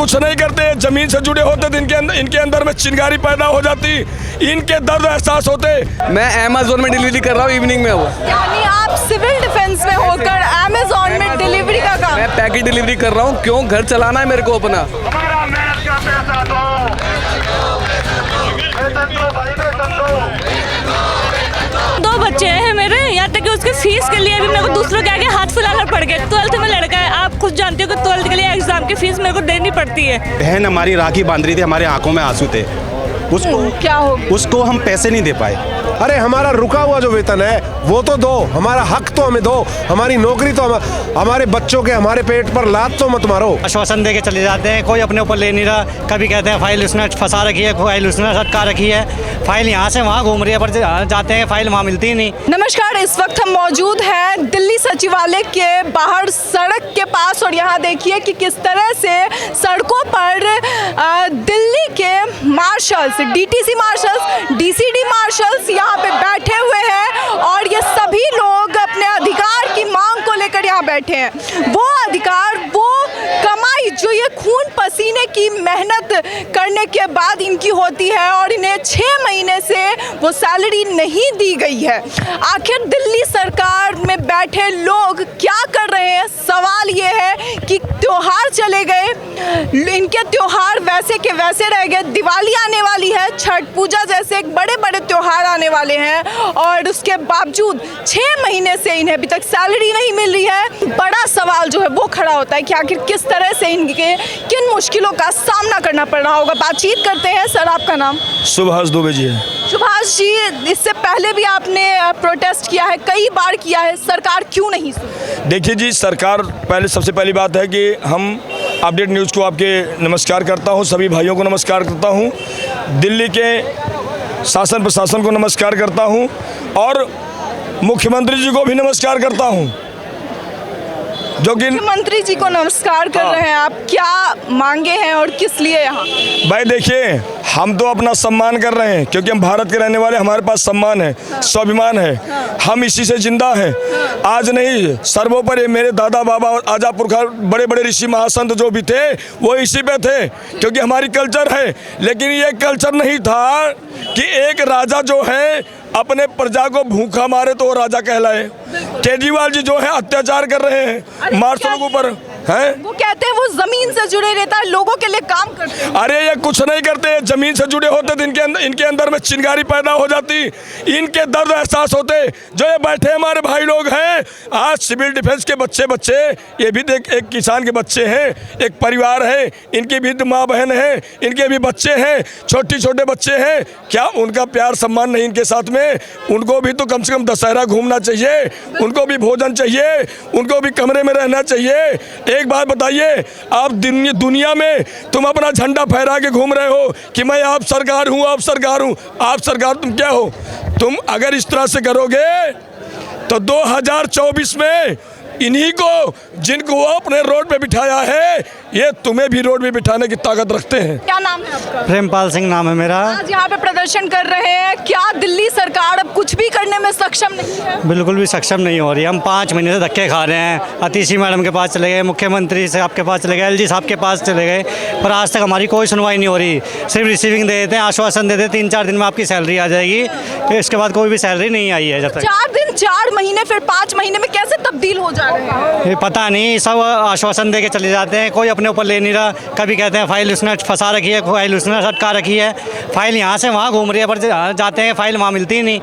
कुछ नहीं करते, जमीन से जुड़े होते तो इनके अंदर में चिंगारी पैदा हो जाती, इनके दर्द एहसास होते। मैं अमेज़न में डिलीवरी कर रहा हूँ इवनिंग में। वो यानी आप सिविल डिफेंस में होकर अमेज़न में डिलीवरी का काम? मैं पैकेट डिलीवरी कर रहा हूँ। क्यों? घर चलाना है मेरे को अपना। दो बच्चे हैं मेरे, यहाँ तक कि उसके फीस के लिए भी मेरे को दूसरों के आगे हाथ फैलाना पड़ गया। 12th में लड़का है, आप खुद जानते हो कि 12th के लिए एग्जाम की फीस मेरे को देनी पड़ती है। बहन हमारी राखी बांध रही थी, हमारे आंखों में आंसू थे। क्या हो गया? उसको हम पैसे नहीं दे पाए। अरे हमारा रुका हुआ जो वेतन है वो तो दो, हमारा हक तो हमें दो, हमारी नौकरी तो हमारे बच्चों के हमारे पेट पर लात तो मत मारो। आश्वासन दे के चले जाते हैं, कोई अपने ऊपर ले नहीं रहा। कभी कहते हैं फाइल उसने फंसा रखी है, फाइल उसने सटका रखी है, फाइल यहाँ से वहाँ घूम रही है, पर जाते हैं फाइल वहाँ मिलती ही नहीं। नमस्कार, इस वक्त हम मौजूद हैं दिल्ली सचिवालय के बाहर सड़क के पास और यहाँ देखिए कि किस तरह से सड़कों पर दिल्ली के मार्शल्स, डीटीसी मार्शल्स, डीसीडी मार्शल्स यहाँ पे बैठे हुए हैं और ये सभी लोग अपने अधिकार की मांग को लेकर यहाँ बैठे हैं। वो अधिकार, वो कमाई जो ये खून पसीने की मेहनत करने के बाद इनकी होती है और इन्हें 6 महीने से वो सैलरी नहीं दी गई है। आखिर दिल्ली सरकार में बैठे लोग क्या कर रहे हैं? सवाल ये है कि त्योहार चले गए, इनके त्योहार वैसे के वैसे रह गए। दिवाली आने वाली है, छठ पूजा जैसे एक बड़े बड़े त्योहार आने वाले हैं और उसके बावजूद 6 महीने से इन्हें अभी तक सैलरी नहीं मिल रही है। बड़ा सवाल जो है वो खड़ा होता है कि आखिर किस तरह से इनके किन मुश्किलों का सामना करना पड़ रहा होगा। बातचीत करते हैं। सर, आपका नाम? सुभाष दुबे जी है। सुभाष जी, इससे पहले भी आपने प्रोटेस्ट किया है, कई बार किया है, सरकार क्यों नहीं सुनी? देखिए जी, सरकार सबसे पहली बात है कि हम अपडेट न्यूज़ को आपके नमस्कार करता हूं, सभी भाइयों को नमस्कार करता हूं, दिल्ली के शासन प्रशासन को नमस्कार करता हूं और मुख्यमंत्री जी को भी नमस्कार करता हूं, जो कि मुख्यमंत्री जी को नमस्कार कर रहे हैं। आप क्या मांगे हैं और किस लिए यहाँ? भाई देखिए, हम तो अपना सम्मान कर रहे हैं क्योंकि हम भारत के रहने वाले, हमारे पास सम्मान है, स्वाभिमान है, हम इसी से जिंदा हैं। आज नहीं, सर्वोपरि मेरे दादा बाबा आजा पुरखा बड़े बड़े ऋषि महासंत जो भी थे वो इसी पे थे क्योंकि हमारी कल्चर है। लेकिन ये कल्चर नहीं था कि एक राजा जो है अपने प्रजा को भूखा मारे तो वो राजा कहलाए। केजरीवाल जी जो है अत्याचार कर रहे हैं मार्शलों के ऊपर हैं। वो कहते हैं वो जमीन से जुड़े रहता है, लोगों के लिए काम करते हैं। अरे ये कुछ नहीं करते, जमीन से जुड़े होते तो इनके अंदर में चिंगारी पैदा हो जाती, इनके दर्द एहसास होते। जो ये बैठे हमारे भाई लोग हैं, आज सिविल डिफेंस के बच्चे ये भी एक किसान के बच्चे हैं, एक परिवार है, इनकी भी माँ बहन है, इनके भी बच्चे हैं, छोटे बच्चे हैं। क्या उनका प्यार सम्मान नहीं इनके साथ में? उनको भी तो कम से कम दशहरा घूमना चाहिए, उनको भी भोजन चाहिए, उनको भी कमरे में रहना चाहिए। एक बात बताइए, आप दुनिया में तुम अपना झंडा फहरा के घूम रहे हो कि मैं आप सरकार हूं, आप सरकार हूं। आप सरकार तुम क्या हो? तुम अगर इस तरह से करोगे तो 2024 में इन्हीं को, जिनको वो अपने रोड पे बिठाया है, ये तुम्हें भी रोड पे बिठाने की ताकत रखते हैं। क्या नाम है आपका? प्रेमपाल सिंह नाम है मेरा। आज यहाँ पे प्रदर्शन कर रहे हैं, क्या दिल्ली सरकार अब कुछ भी करने में सक्षम नहीं है? बिल्कुल भी सक्षम नहीं हो रही। हम 5 महीने से धक्के खा रहे हैं। अतिशी मैडम के पास चले गए, मुख्यमंत्री से आपके पास चले गए, एलजी साहब के पास चले गए, पर आज तक हमारी कोई सुनवाई नहीं हो रही। सिर्फ रिसीविंग दे देते हैं, आश्वासन दे देते हैं 3-4 दिन में आपकी सैलरी आ जाएगी, तो इसके बाद कोई भी सैलरी नहीं आई है जब तक। 4 दिन, 4 महीने, फिर 5 महीने में कैसे तब्दील हो जा रहे हैं? ये पता नहीं, सब आश्वासन दे के चले जाते हैं, कोई अपने ऊपर ले नहीं रहा। कभी कहते हैं फाइल उसने फंसा रखी है, फाइल उसने सटका रखी है, फाइल यहाँ से वहाँ घूम रही है, पर जाते हैं फाइल वहाँ मिलती ही नहीं।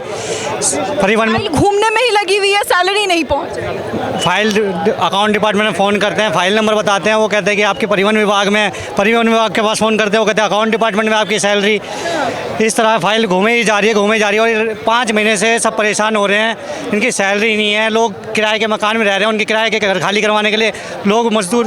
परिवहन फाइल घूमने में ही लगी हुई है, सैलरी नहीं पहुँच। फाइल अकाउंट डिपार्टमेंट में फ़ोन करते हैं, फाइल नंबर बताते हैं, वो कहते हैं कि आपके परिवहन विभाग में, परिवहन विभाग के पास फ़ोन करते हैं, वो कहते हैं अकाउंट डिपार्टमेंट में आपकी सैलरी। इस तरह फाइल घूमे ही जा रही है और 5 महीने से सब परेशान हो रहे हैं, इनकी सैलरी नहीं है। लोग किराए के मकान में रह रहे हैं, उनके किराए के घर खाली करवाने के लिए लोग मजदूर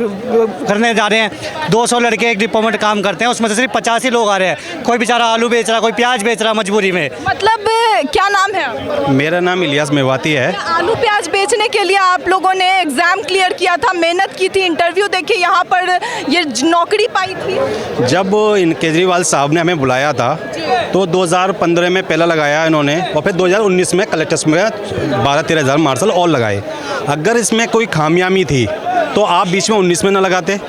करने जा रहे हैं। 200 लड़के एक डिपो में काम करते हैं, उसमें से सिर्फ 85 लोग आ रहे हैं। कोई बेचारा आलू बेच रहा, कोई प्याज बेच रहा मजबूरी में। मतलब क्या नाम है आपका? मेरा नाम इलियास मेवाती है। आलू प्याज बेचने के लिए आप लोगों ने एग्जाम क्लियर किया था, मेहनत की थी, इंटरव्यू देके यहाँ पर ये नौकरी पाई थी। जब इन केजरीवाल साहब ने हमें बुलाया था तो 2015 में पहला लगाया इन्होंने और फिर 2019 में कलेक्टर्स में 12-13 हज़ार मार्शल और लगाए। अगर इसमें कोई खामियामी थी तो आप बीच में 19 में ना लगाते,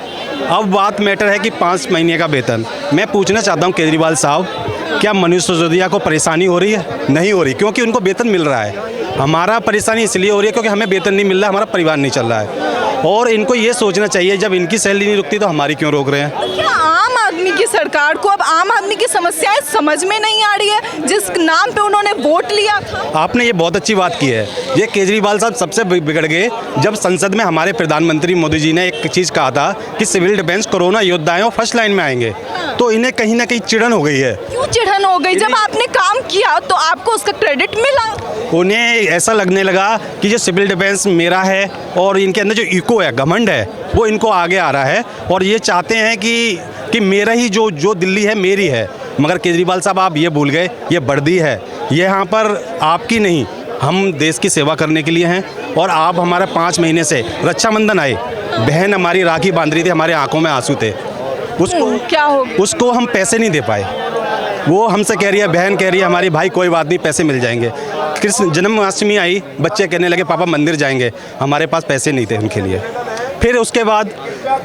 अब बात मैटर है कि 5 महीने का वेतन। मैं पूछना चाहता हूँ केजरीवाल साहब, क्या मनीष सिसोदिया को परेशानी हो रही है? नहीं हो रही, क्योंकि उनको वेतन मिल रहा है। हमारा परेशानी इसलिए हो रही है क्योंकि हमें वेतन नहीं मिल रहा, हमारा परिवार नहीं चल रहा है। और इनको ये सोचना चाहिए, जब इनकी सैलरी नहीं रुकती तो हमारी क्यों रोक रहे हैं? क्या आम आदमी की सरकार को अब आम आदमी की समस्याएं समझ में नहीं आ रही है, जिस नाम पे उन्होंने वोट लिया था? आपने ये बहुत अच्छी बात की है। ये केजरीवाल साहब सबसे बिगड़ गए जब संसद में हमारे प्रधानमंत्री मोदी जी ने एक चीज़ कहा था कि सिविल डिफेंस कोरोना योद्धा हैं और फर्स्ट लाइन में आएंगे, तो इन्हें कहीं ना कहीं चिढ़न हो गई है। क्यों चिढ़न हो गई? जब आपने काम किया तो आपको उसका क्रेडिट मिला। उन्हें ऐसा लगने लगा कि जो सिविल डिफेंस मेरा है और इनके अंदर जो इको है, घमंड है, वो इनको आगे आ रहा है और ये चाहते हैं कि मेरा ही जो दिल्ली है मेरी है। मगर केजरीवाल साहब आप ये भूल गए, ये वर्दी है, ये यहाँ पर आपकी नहीं, हम देश की सेवा करने के लिए हैं। और आप हमारा 5 महीने से रक्षाबंधन आए, बहन हमारी राखी बांध रही थी, हमारे आंखों में आंसू थे, उसको हम पैसे नहीं दे पाए। वो हमसे कह रही है, बहन कह रही है हमारी, भाई कोई बात नहीं, पैसे मिल जाएंगे। कृष्ण जन्माष्टमी आई, बच्चे कहने लगे पापा मंदिर जाएंगे, हमारे पास पैसे नहीं थे उनके लिए। फिर उसके बाद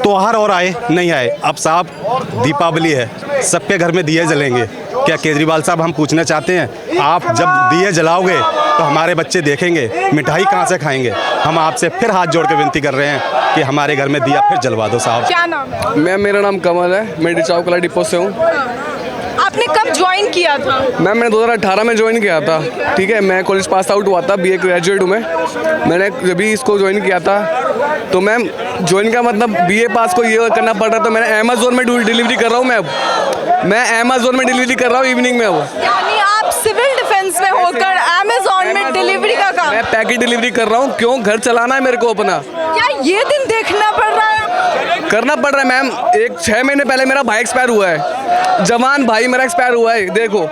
त्योहार और आए, नहीं आए। अब साहब दीपावली है, सबके घर में दिए जलेंगे। क्या केजरीवाल साहब हम पूछना चाहते हैं, आप जब दिए जलाओगे तो हमारे बच्चे देखेंगे, मिठाई कहाँ से खाएंगे? हम आपसे फिर हाथ जोड़ के विनती कर रहे हैं कि हमारे घर में दिया फिर जलवा दो साहब। क्या नाम है? मेरा नाम कमल है, मैं डिचाव कला डिपो से हूँ। आपने कब ज्वाइन किया था? मैंने 2018 में ज्वाइन किया था। ठीक है, मैं कॉलेज पास आउट हुआ था, BA ग्रेजुएट हूँ मैं। मैंने जब भी इसको ज्वाइन किया था तो मैम ज्वाइन का मतलब BA पास को ये करना पड़ रहा था। मैंने अमेज़ोन में डिलीवरी कर रहा हूँ। मैं अमेज़ोन में डिलीवरी कर रहा हूँ इवनिंग में। अब यानी आप सिविल डिफेंस में होकर अमेज़ॉन में डिलीवरी का काम? मैं पैकेट डिलीवरी कर रहा हूँ। क्यों? घर चलाना है मेरे को अपना। क्या ये दिन देखना पड़ रहा है? करना पड़ रहा है मैम। 6 महीने पहले मेरा भाई एक्सपायर हुआ है, जवान भाई मेरा एक्सपायर हुआ है। देखो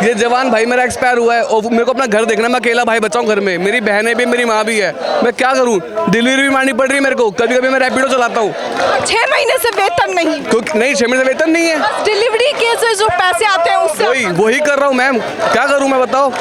ये जवान भाई मेरा एक्सपायर हुआ है और मेरे को अपना घर देखना। मैं अकेला भाई बच्चा हूँ घर में, मेरी बहनें भी, मेरी माँ भी है। मैं क्या करूँ? डिलीवरी भी मारनी पड़ रही है मेरे को। कभी कभी मैं रैपिडो चलाता हूँ। 6 महीने से वेतन नहीं? नहीं, 6 महीने से वेतन नहीं है। डिलीवरी के से जो पैसे आते हैं उससे वही कर रहा हूँ मैम। क्या करूँ मैं बताओ?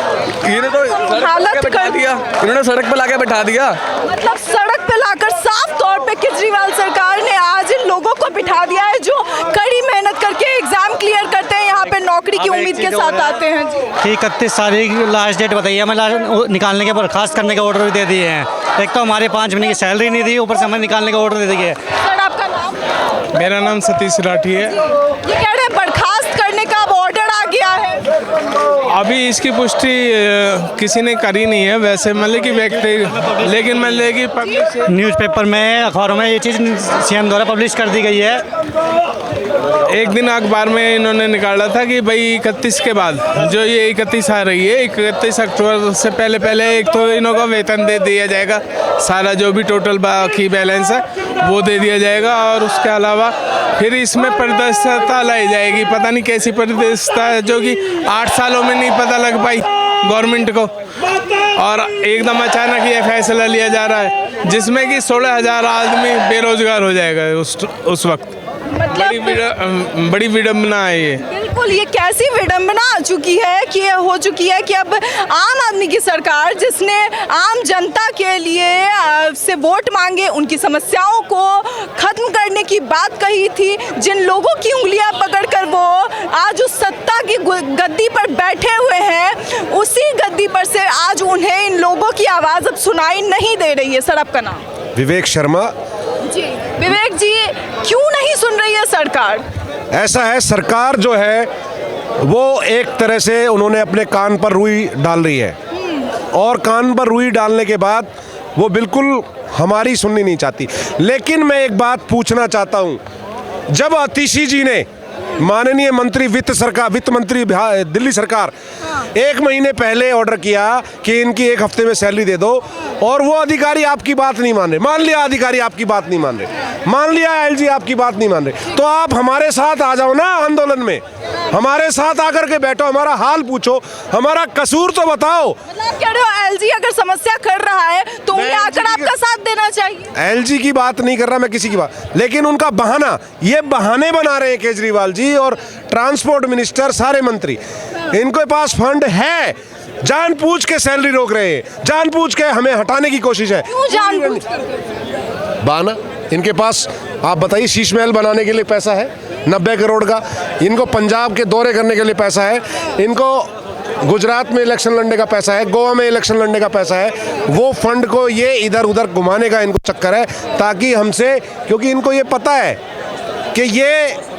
इन्होंने तो हालत बैठा दिया, इन्होंने सड़क पे लाके बैठा दिया। मतलब सड़क पे लाकर साफ तौर पे केजरीवाल सरकार ने आज इन लोगों को बिठा दिया है जो कड़ी मेहनत करके एग्जाम क्लियर करते हैं, यहाँ पे नौकरी की उम्मीद के साथ आते हैं। जी 31 तारीख लास्ट डेट बताइए, हमें निकालने के बर्खास्त करने के ऑर्डर भी दे दिए हैं। एक तो हमारे 5 महीने की सैलरी नहीं दी, ऊपर से हमें निकालने का ऑर्डर दे दिए। सर आपका नाम? मेरा नाम सतीश राठी है। ये कह रहे हैं बर्खास्त करने का अब ऑर्डर आ गया है। अभी इसकी पुष्टि किसी ने करी नहीं है वैसे, मतलब कि व्यक्ति, लेकिन मतलब कि पब्लिश न्यूज़पेपर में, अखबारों में ये चीज़ CM द्वारा पब्लिश कर दी गई है। एक दिन अखबार में इन्होंने निकाला था कि भाई 31 के बाद जो ये 31 आ रही है, 31 अक्टूबर से पहले एक तो इन्हों का वेतन दे दिया जाएगा, सारा जो भी टोटल बाकी बैलेंस है वो दे दिया जाएगा। और उसके अलावा फिर इसमें पारदर्शिता लाई जाएगी। पता नहीं कैसी पारदर्शिता है जो कि 8 सालों में नहीं पता लग पाई गवर्नमेंट को, और एकदम अचानक ये फैसला लिया जा रहा है जिसमें कि 16,000 आदमी बेरोजगार हो जाएगा उस वक्त। बड़ी विडम्बना है ये। बिल्कुल, ये कैसी विडंबना आ चुकी है कि ये हो चुकी है कि अब आम आदमी की सरकार, जिसने आम जनता के लिए से वोट मांगे, उनकी समस्याओं को खत्म करने की बात कही थी, जिन लोगों की उंगलियां पकड़कर वो आज उस सत्ता की गद्दी पर बैठे हुए हैं, उसी गद्दी पर से आज उन्हें इन लोगों की आवाज़ अब सुनाई नहीं दे रही है। सर आपका नाम? विवेक शर्मा। जी विवेक जी, क्यों नहीं सुन रही है सरकार? ऐसा है, सरकार जो है वो एक तरह से उन्होंने अपने कान पर रुई डाल रही है, और कान पर रुई डालने के बाद वो बिल्कुल हमारी सुननी नहीं चाहती। लेकिन मैं एक बात पूछना चाहता हूँ, जब आतिशी जी ने, माननीय मंत्री वित्त मंत्री दिल्ली सरकार, 1 महीने पहले ऑर्डर किया कि इनकी 1 हफ्ते में सैलरी दे दो, और वो अधिकारी आपकी बात नहीं मान रहे, मान लिया अधिकारी आपकी बात नहीं मान रहे, मान लिया LG आपकी बात नहीं मान रहे, तो आप हमारे साथ आ जाओ ना आंदोलन में, हमारे साथ आकर के बैठो, हमारा हाल पूछो, हमारा कसूर तो बताओ। मतलब कह रहे हो LG अगर समस्या कर रहा है तो उन्हें आकर आपका साथ देना चाहिए? LG की बात नहीं कर रहा मैं, किसी की बात, लेकिन उनका बहाना, ये बहाने बना रहे हैं केजरीवाल जी और ट्रांसपोर्ट मिनिस्टर, सारे मंत्री, इनके पास फंड है, जानबूझ के सैलरी रोक रहे हैं, जानबूझ के हमें हटाने की कोशिश है। क्यों जानबूझ कर? बहाना, इनके पास आप बताइए, शीश महल बनाने के लिए पैसा है 90 करोड़ का, इनको पंजाब के दौरे करने के लिए पैसा है, इनको गुजरात में इलेक्शन लड़ने का पैसा है, गोवा में इलेक्शन लड़ने का पैसा है। वो फंड को ये इधर उधर घुमाने का इनको चक्कर है, ताकि हमसे, क्योंकि इनको ये पता है कि ये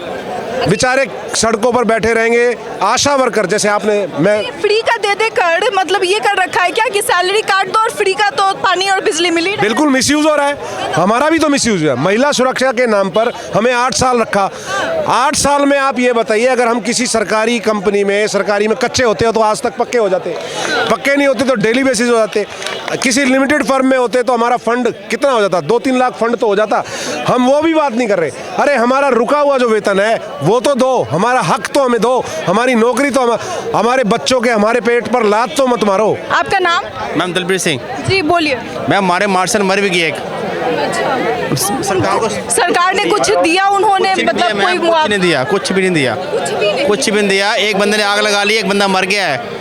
बेचारे सड़कों पर बैठे रहेंगे। आशा वर्कर जैसे आपने, मैं फ्री का दे दे कर मतलब ये कर रखा है क्या कि सैलरी काट दो और फ्री का तो पानी और बिजली मिली रहे? बिल्कुल मिसयूज हो रहा है, हमारा भी तो मिसयूज है। महिला सुरक्षा के नाम पर हमें 8 साल रखा। 8 साल में आप ये बताइए, अगर हम किसी सरकारी कंपनी में, सरकारी में कच्चे होते हो तो आज तक पक्के हो जाते, पक्के नहीं होते तो डेली बेसिस हो जाते, किसी लिमिटेड फर्म में होते तो हमारा फंड कितना हो जाता, 2-3 लाख फंड तो हो जाता। हम वो भी बात नहीं कर रहे। अरे हमारा रुका हुआ जो वेतन है वो तो दो, हमारा हक तो हमें दो, हमारी नौकरी तो हमारे बच्चों के, हमारे पेट पर लात तो मत मारो। आपका नाम? मैम दिलप्रीत सिंह। जी बोलिए। मैम हमारे मार्शल मर भी गए एक। सरकार ने कुछ दिया उन्होंने, मतलब कोई कुछ नहीं दिया, कुछ भी नहीं दिया, कुछ भी नहीं दिया। एक बंदे ने आग लगा ली, एक बंदा मर गया है,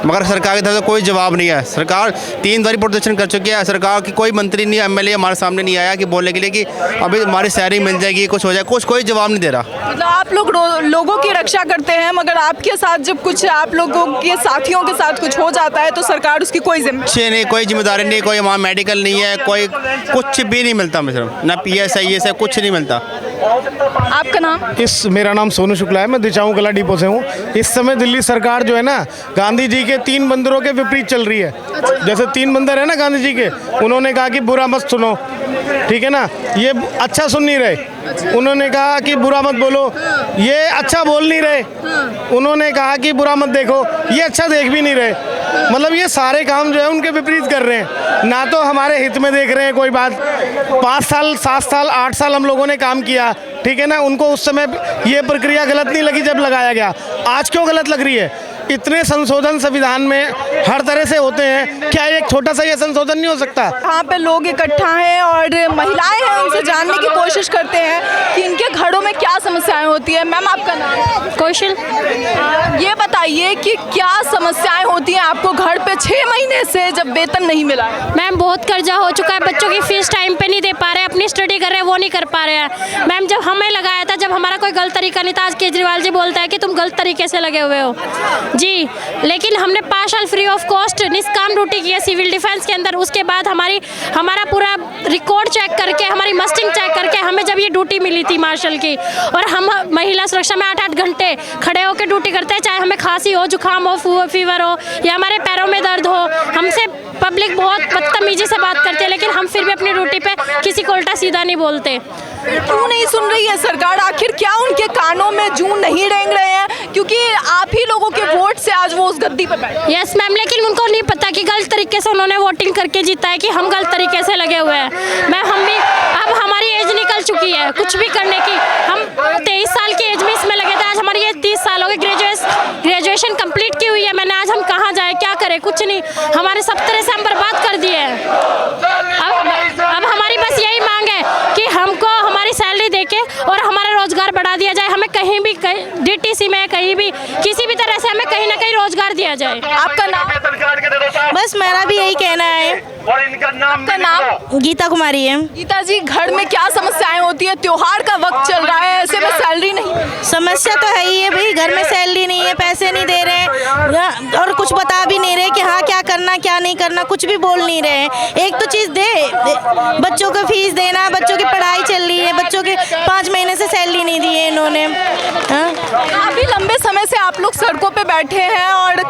मगर सरकार की तरफ से कोई जवाब नहीं है। सरकार 3 बार प्रदर्शन कर चुकी है, सरकार की कोई मंत्री नहीं, एमएलए हमारे सामने नहीं आया कि बोलने के लिए कि अभी हमारी सैलरी मिल जाएगी, कुछ हो जाए, कुछ कोई जवाब नहीं दे रहा। मतलब आप लोग लोगों की रक्षा करते हैं, मगर आपके साथ जब कुछ आप लोगों के साथियों के साथ कुछ हो जाता है तो सरकार उसकी कोई जिम्मेदारी नहीं, कोई जिम्मेदारी नहीं, कोई वहाँ मेडिकल नहीं है, कोई कुछ भी नहीं मिलता, मतलब ना PSI ये सब कुछ नहीं मिलता। आपका नाम? मेरा नाम सोनू शुक्ला है, मैं दिचाऊ कला डिपो से हूँ। इस समय दिल्ली सरकार जो है ना, गांधी जी के 3 बंदरों के विपरीत चल रही है। जैसे 3 बंदर है ना गांधी जी के, उन्होंने कहा कि बुरा मत सुनो, ठीक है ना, ये अच्छा सुन नहीं रहे। उन्होंने कहा कि बुरा मत बोलो, ये अच्छा बोल नहीं रहे। उन्होंने कहा कि बुरा मत देखो, ये अच्छा देख भी नहीं रहे। मतलब ये सारे काम जो है उनके विपरीत कर रहे हैं, ना तो हमारे हित में देख रहे हैं कोई बात। 5 साल 7 साल 8 साल हम लोगों ने काम किया, ठीक है ना, उनको उस समय ये प्रक्रिया गलत नहीं लगी जब लगाया गया, आज क्यों गलत लग रही है? इतने संशोधन संविधान में हर तरह से होते हैं, क्या एक छोटा सा ये संशोधन नहीं हो सकता? यहाँ पे लोग इकट्ठा हैं और महिलाएं हैं, उनसे जानने की कोशिश करते हैं कि इनके घरों में क्या समस्याएं होती है। मैम आपका नाम? कौशल। ये बताइए कि क्या समस्याएं होती हैं आपको घर पे 6 महीने से जब वेतन नहीं मिला है? मैम बहुत कर्जा हो चुका है, बच्चों की फीस टाइम पे नहीं दे पा रहे हैं, अपनी स्टडी कर रहे हैं वो नहीं कर पा रहे हैं। मैम जब हमें लगाया था, जब हमारा कोई गलत तरीका नहीं था, आज केजरीवाल जी बोलता है कि तुम गलत तरीके से लगे हुए हो जी, लेकिन हमने 5 साल फ्री ऑफ कॉस्ट निष्काम ड्यूटी की है सिविल डिफेंस के अंदर। उसके बाद हमारा पूरा रिकॉर्ड चेक करके, हमारी मस्टिंग चेक करके हमें जब ये ड्यूटी मिली थी मार्शल की, और हम महिला सुरक्षा में 8-8 घंटे खड़े होकर ड्यूटी करते हैं, चाहे हमें खांसी हो, जुकाम हो, फीवर हो या हमारे पैरों में दर्द हो। हमसे पब्लिक बहुत बदतमीजी से बात करते हैं, लेकिन हम फिर भी अपनी ड्यूटी पे किसी को उल्टा सीधा नहीं बोलते। क्यों नहीं सुन रही है सरकार? आखिर क्या उनके कानों में जूं नहीं रेंग रहे हैं? क्योंकि आप ही लोगों के वोट से आज वो उस गद्दी पे बैठे। यस मैम, लेकिन उनको नहीं पता कि गलत तरीके से उन्होंने वोटिंग करके जीता है, कि हम गलत तरीके से लगे हुए हैं। मैम हम भी, अब हमारी एज निकल चुकी है कुछ भी करने की। हम 23 साल की एज में इसमें लगे थे, आज हमारी एज 30 साल हो गए, ग्रेजुएशन कंप्लीट की हुई है मैंने। आज हम कहाँ जाए, क्या करें? कुछ नहीं, हमारे सब तरह से हम बर्बाद कर दिए हैं। अब हमारी बस यही मांग है कि हमको हमारी सैलरी देके और हमारा रोजगार बढ़ा दिया जाए। हमें कहीं भी DTC में कहीं भी किसी भी तरह से हमें कहीं ना कहीं रोजगार दिया जाए। आपका नाम? बस मेरा भी यही कहना है। आपका नाम? गीता कुमारी है। गीता जी, घर में क्या समस्याएं होती है? त्योहार का वक्त चल रहा है, ऐसे में सैलरी नहीं। समस्या तो है ही है भाई, घर में सैलरी नहीं है, पैसे नहीं दे रहे और कुछ बता भी नहीं रहे कि हाँ क्या करना क्या नहीं करना, कुछ भी बोल नहीं रहे। एक तो चीज़ बच्चों को फीस देना, बच्चों की पढ़ाई चल रही है, बच्चों के 5 महीने से सैलरी नहीं दी है इन्होंने। काफी लंबे समय से आप लोग सड़कों पे बैठे हैं और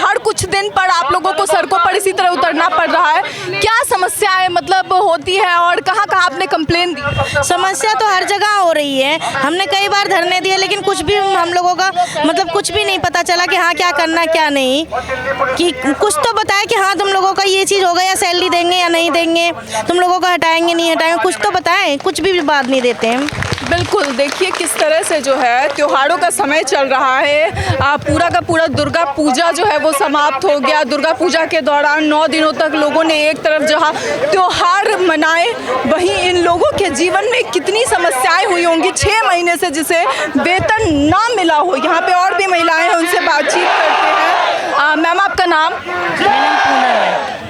हर कुछ दिन पर आप लोगों को सड़कों पर इसी तरह उतरना पड़ रहा है। क्या समस्याएं मतलब होती है और कहाँ कहाँ आपने कंप्लेन दी? समस्या तो हर जगह हो रही है, हमने कई बार धरने दिए, लेकिन कुछ भी हम लोगों का मतलब कुछ भी नहीं पता चला कि हाँ क्या करना क्या नहीं। कि कुछ तो बताए कि हाँ तुम लोगों का ये चीज़ होगा, या सैलरी देंगे या नहीं देंगे, तुम लोगों को हटाएंगे नहीं हटाएंगे, कुछ तो बताएं, कुछ भी बात नहीं देते हैं। बिल्कुल, देखिए किस तरह से जो है त्योहारों का समय चल रहा है। पूरा का पूरा दुर्गा पूजा जो है वो समाप्त हो गया। दुर्गा पूजा के दौरान 9 दिनों तक लोगों ने एक तरफ जहां त्योहार मनाए, वहीं इन लोगों के जीवन में कितनी समस्याएं हुई होंगी 6 महीने से जिसे वेतन ना मिला हो। यहाँ पे और भी महिलाएं हैं, उनसे बातचीत करते हैं। मैम आपका नाम?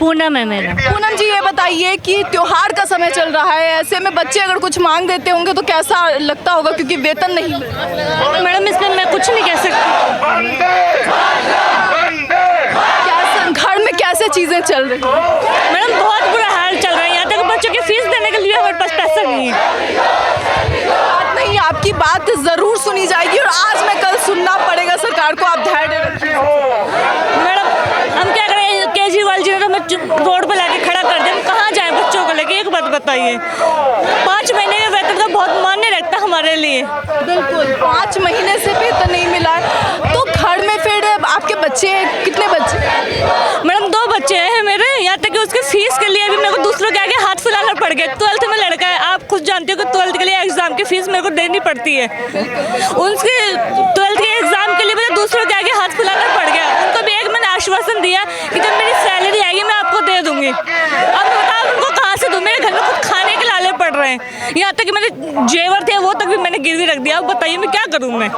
पूनम है मेरा। पूनम जी, ये बताइए कि त्योहार का समय चल रहा है, ऐसे में बच्चे अगर कुछ मांग देते होंगे तो कैसा लगता होगा, क्योंकि वेतन नहीं मिल रहा। मैडम इसमें मैं कुछ नहीं कह सकती। घर में कैसे चीजें चल रही हैं? मैडम बहुत बुरा हाल चल रहा है, यहाँ तक बच्चों की फीस देने के लिए हमारे पास पैसा नहीं है। बात नहीं, आपकी बात जरूर सुनी जाएगी और आज में कल सुनना पड़ेगा सरकार को। आप धैर्य रखिए। मैडम हम क्या करें, केजरीवाल जी ने तो हमें रोड पर लाके खड़ा कर दिया, हम कहाँ जाएं बच्चों को लेके, एक बात बताइए। 5 महीने के वेतन का बहुत मान्य रहता हमारे लिए। बिल्कुल, 5 महीने से वेतन नहीं मिला है, तो घर में फिर आपके बच्चे, कितने बच्चे? मैडम 2 बच्चे हैं मेरे, यहाँ तक कि उसके फीस के लिए भी मेरे को दूसरों के आगे हाथ फैलाना पड़ गया। 12th में लड़का है, आप खुद जानते हो कि 12th के लिए एग्जाम की फीस मेरे को देनी पड़ती है। उसके 12th के एग्जाम के लिए मुझे दूसरों के आगे हाथ फैलाना पड़ गया। उनको भी एक मैंने आश्वासन दिया कि जब मेरी सैलरी आएगी मैं आपको दे दूंगी। अब बताओ उनको कहाँ से दूँ, मेरे घर में खुद खाने के लाले पड़ रहे हैं, यहाँ तक कि मेरे जेवर थे वो तक भी मैंने गिरवी रख दिया। अब बताइए मैं क्या करूँ मैं।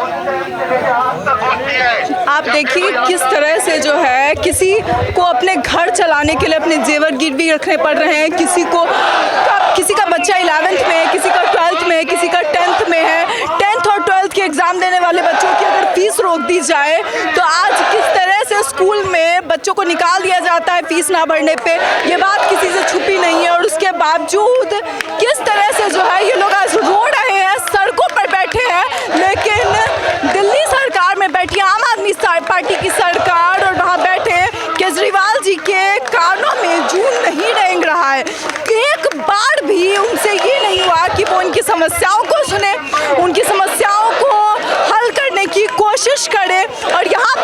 आप देखिए किस तरह से जो है किसी को अपने घर चलाने के लिए अपने जेवर गिरवी रखने पड़ रहे हैं। किसी का बच्चा 11th में है, किसी का 12th में है, किसी का 10th में है। 10th और 12th के एग्जाम देने वाले बच्चों की अगर फीस रोक दी जाए तो आज किस तरह से स्कूल में बच्चों को निकाल दिया जाता है फीस ना भरने पे, ये बात किसी से छुपी नहीं है। और उसके बावजूद किस तरह से जो है ये लोग आज रो रहे हैं, सड़कों पर बैठे हैं, लेकिन दिल्ली सरकार में बैठी आम आदमी पार्टी की सरकार और वहाँ बैठे केजरीवाल जी के कानों में जूं नहीं रेंग रहा है। एक बार भी उनसे ये नहीं हुआ कि वो उनकी समस्याओं को सुने, उनकी समस्याओं को हल करने की कोशिश करे। और यहाँ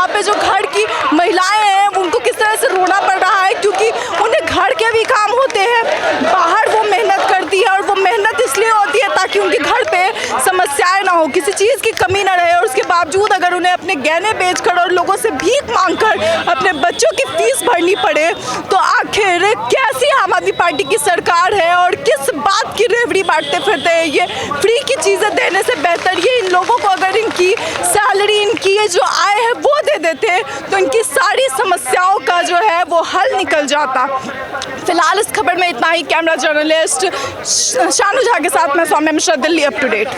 पे जो घर की महिलाएं हैं उनको किस तरह से रोना पड़ रहा है, क्योंकि उन्हें घर के भी काम होते हैं, बाहर वो मेहनत करती है और वो मेहनत इसलिए होती है ताकि उनके घर पे समस्याएं ना हो, किसी चीज़ की कमी ना रहे। और उसके बावजूद अगर उन्हें अपने गहने बेचकर और लोगों से भीख मांगकर अपने बच्चों की फीस भरनी पड़े, तो आखिर कैसी आम आदमी पार्टी की सरकार है और किस बात की रेवड़ी बांटते फिरते हैं। ये फ्री की चीज़ें देने से बेहतर ये इन लोगों को अगर इनकी सैलरी, इनकी ये जो आय है वो दे देते तो इनकी सारी समस्याओं का जो है वो हल निकल जाता। फिलहाल इस खबर में इतना ही। कैमरा जर्नलिस्ट शानू झा के साथ मैं Saumya Mishra, Delhi up to date.